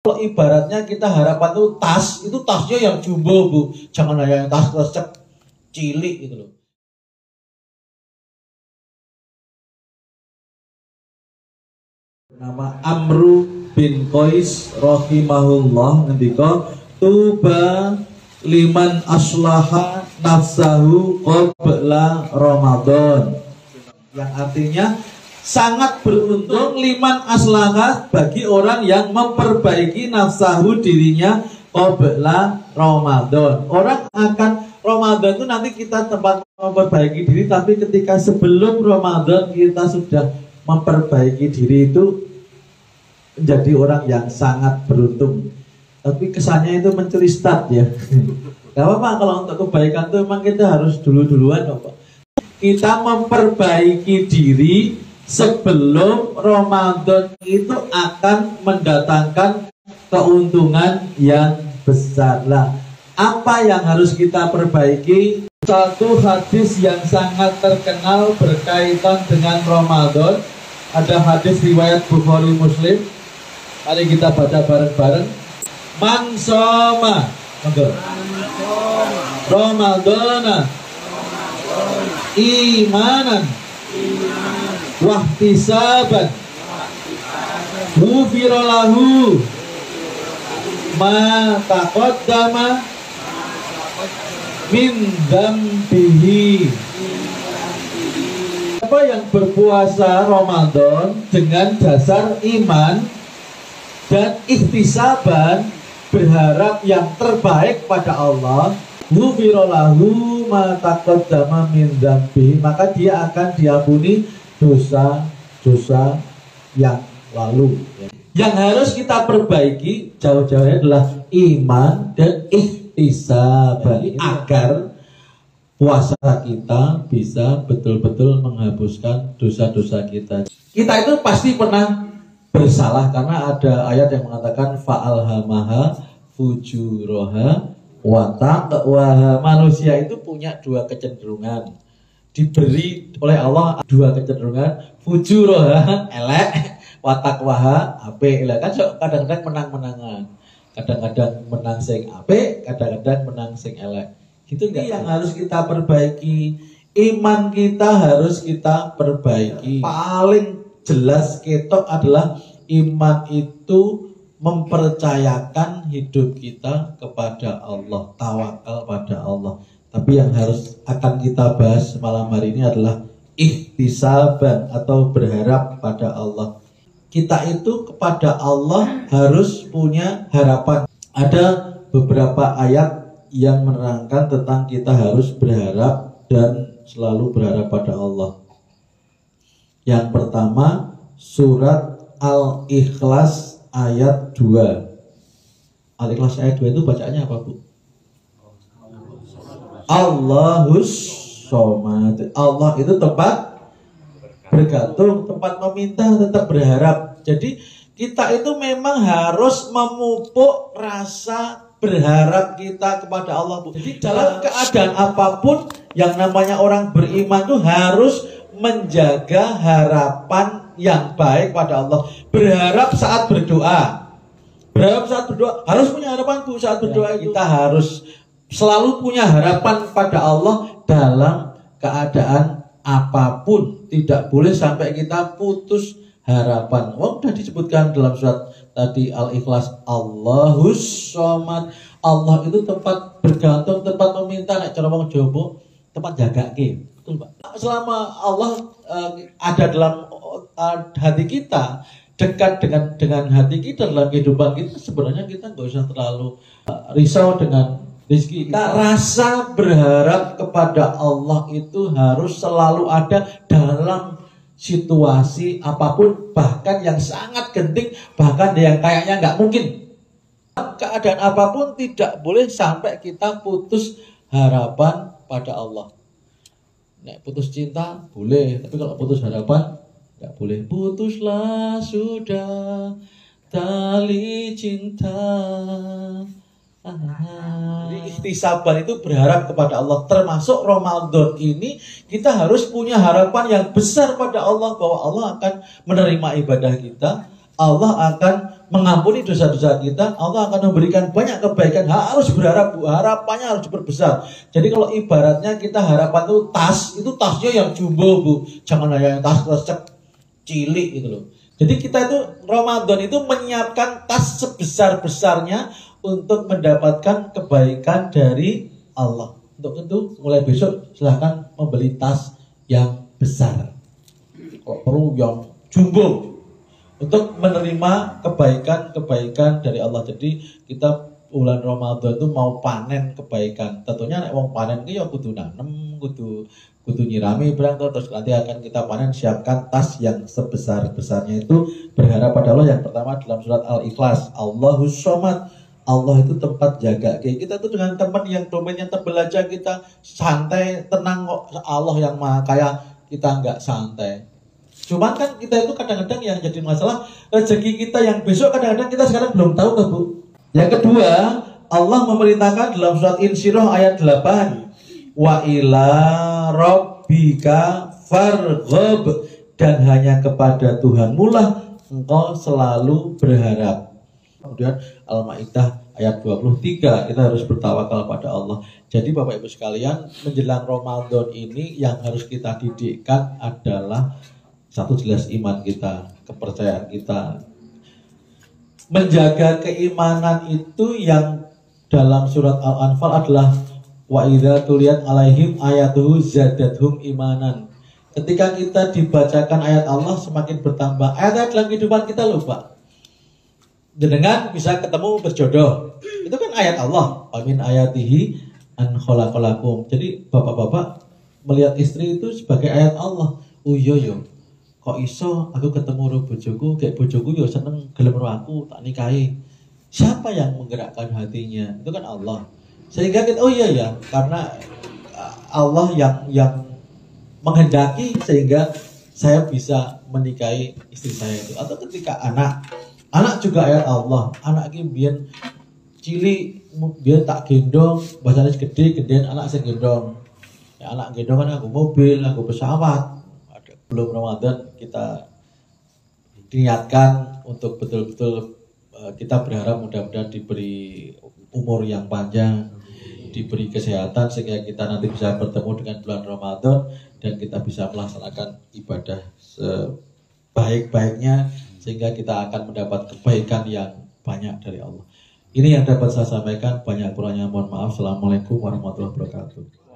Kalau ibaratnya kita harapan itu tasnya yang jumbo Bu, jangan hanya yang tas kresek cilik gitu loh. Nama Amru bin Qais rahimahullah ngendika tuba liman aslaha nafsahu qabla Ramadan, yang artinya sangat beruntung liman aslaha, bagi orang yang memperbaiki nafsahu dirinya qabla Ramadan. Orang akan Ramadan itu nanti kita tempat memperbaiki diri, tapi ketika sebelum Ramadan kita sudah memperbaiki diri itu menjadi orang yang sangat beruntung. Tapi kesannya itu mencuri start ya. Gak apa-apa kalau untuk kebaikan itu memang kita harus duluan Bapak. Kita memperbaiki diri sebelum Ramadan itu akan mendatangkan keuntungan yang besar. Lah, apa yang harus kita perbaiki? Satu hadis yang sangat terkenal berkaitan dengan Ramadan. Ada hadis riwayat Bukhari Muslim. Mari kita baca bareng-bareng. Man shoma Ramadana imanan wahtisaban ghufira lahu ma taqaddama min dzambihi. Siapa yang berpuasa Ramadan dengan dasar iman dan ihtisaban, berharap yang terbaik pada Allah, ghufira lahu ma taqaddama min dzambihi, maka dia akan diampuni dosa-dosa yang lalu. Yang harus kita perbaiki jauh-jauhnya adalah iman dan ihtisaban, agar puasa kita bisa betul-betul menghapuskan dosa-dosa kita. Kita itu pasti pernah bersalah, karena ada ayat yang mengatakan fa'alhamaha fujuraha wa taqwaha. Manusia itu punya dua kecenderungan, diberi oleh Allah dua kecenderungan, fujuraha elek, wa taqwaha apik. Kan kadang-kadang menang-menangan, kadang-kadang menang sing apik, kadang-kadang menang sing elek. Itu yang harus kita perbaiki. Iman kita harus kita perbaiki. Paling jelas ketok adalah iman itu mempercayakan hidup kita kepada Allah, tawakal pada Allah. Tapi yang harus akan kita bahas malam hari ini adalah ihtisaban atau berharap pada Allah. Kita itu kepada Allah harus punya harapan. Ada beberapa ayat yang menerangkan tentang kita harus berharap dan selalu berharap pada Allah. Yang pertama, surat Al-Ikhlas ayat 2. Al-Ikhlas ayat 2 itu bacaannya apa, Bu? Allahus Shomad. Allah itu tempat bergantung, tempat meminta, tetap berharap. Jadi kita itu memang harus memupuk rasa berharap kita kepada Allah, Bu. Jadi dalam keadaan apapun, yang namanya orang beriman itu harus menjaga harapan yang baik pada Allah. Berharap saat berdoa. Berharap saat berdoa. Harus punya harapan, Bu, saat berdoa. Kita harus selalu punya harapan pada Allah dalam keadaan apapun. Tidak boleh sampai kita putus harapan. Sudah disebutkan dalam surat tadi Al-Ikhlas, Allahus Shomad. Allah itu tempat bergantung, tempat meminta. Nek cara wong Jawa, tempat jagake. Betul, Pak. Selama Allah ada dalam hati kita, dekat dengan hati kita dalam kehidupan kita, sebenarnya kita nggak usah terlalu risau dengan rezeki. Kita rasa berharap kepada Allah itu harus selalu ada dalam situasi apapun, bahkan yang sangat genting, bahkan yang kayaknya nggak mungkin. Keadaan apapun tidak boleh sampai kita putus harapan pada Allah. Nek putus cinta boleh, tapi kalau putus harapan nggak boleh. Putuslah sudah tali cinta. Jadi ikhtisaban itu berharap kepada Allah. Termasuk Ramadan ini kita harus punya harapan yang besar pada Allah, bahwa Allah akan menerima ibadah kita, Allah akan mengampuni dosa-dosa kita, Allah akan memberikan banyak kebaikan. Harus berharap, Bu. Harapannya harus diperbesar. Jadi kalau ibaratnya kita harapan itu tasnya yang jumbo, Bu. Jangan hanya yang tas cilik gitu loh. Jadi kita itu Ramadan itu menyiapkan tas sebesar-besarnya untuk mendapatkan kebaikan dari Allah. Untuk itu mulai besok silahkan membeli tas yang besar. Kalau perlu yang jumbo. Untuk menerima kebaikan-kebaikan dari Allah. Jadi kita bulan Ramadan itu mau panen kebaikan. Tentunya nek wong panen ki ya kudu nanem, kudu nyirami barang terus nanti akan kita panen. Siapkan tas yang sebesar-besarnya itu berharap pada Allah. Yang pertama dalam surat Al-Ikhlas, Allahus Somad. Allah itu tempat jaga. Kayak kita tuh dengan teman yang domainnya tebel aja kita santai, tenang kok. Allah yang Maha Kaya, kita nggak santai. Cuman kan kita itu kadang-kadang yang jadi masalah rezeki kita yang besok kadang-kadang kita sekarang belum tahu kan, Bu. Yang kedua, Allah memerintahkan dalam surat Insyirah ayat 8, wa ila rabbika farghab, dan hanya kepada Tuhanmu lah engkau selalu berharap. Kemudian Al-Maidah ayat 23, kita harus bertawakal pada Allah. Jadi Bapak Ibu sekalian, menjelang Ramadan ini yang harus kita didikkan adalah satu, jelas iman kita, kepercayaan kita. Menjaga keimanan itu yang dalam surat Al-Anfal adalah wa idza tuliyat alaihim ayatuhu zadathum imanan. Ketika kita dibacakan ayat Allah semakin bertambah. Ayat dalam kehidupan kita loh, Pak. Dengan bisa ketemu berjodoh. Itu kan ayat Allah. Amin ayatihi an khalaqalakum. Jadi bapak-bapak melihat istri itu sebagai ayat Allah. Oh iya yo. Kok iso aku ketemu karo bojoku, kayak bojoku yo seneng gelem karo aku, tak nikahi. Siapa yang menggerakkan hatinya? Itu kan Allah. Sehingga kita oh iya ya, karena Allah yang menghendaki sehingga saya bisa menikahi istri saya itu. Atau ketika anak juga ayat Allah. Anak iki biyen cilik biyen tak gendong, bahasane gede gedean anak sing gendong. Ya, anak gendong kan aku mobil, aku pesawat. Belum Ramadan kita niatkan untuk betul-betul kita berharap mudah-mudahan diberi umur yang panjang, diberi kesehatan sehingga kita nanti bisa bertemu dengan bulan Ramadan dan kita bisa melaksanakan ibadah sebaik-baiknya sehingga kita akan mendapat kebaikan yang banyak dari Allah. Ini yang dapat saya sampaikan, banyak kurangnya mohon maaf. Assalamualaikum warahmatullahi wabarakatuh.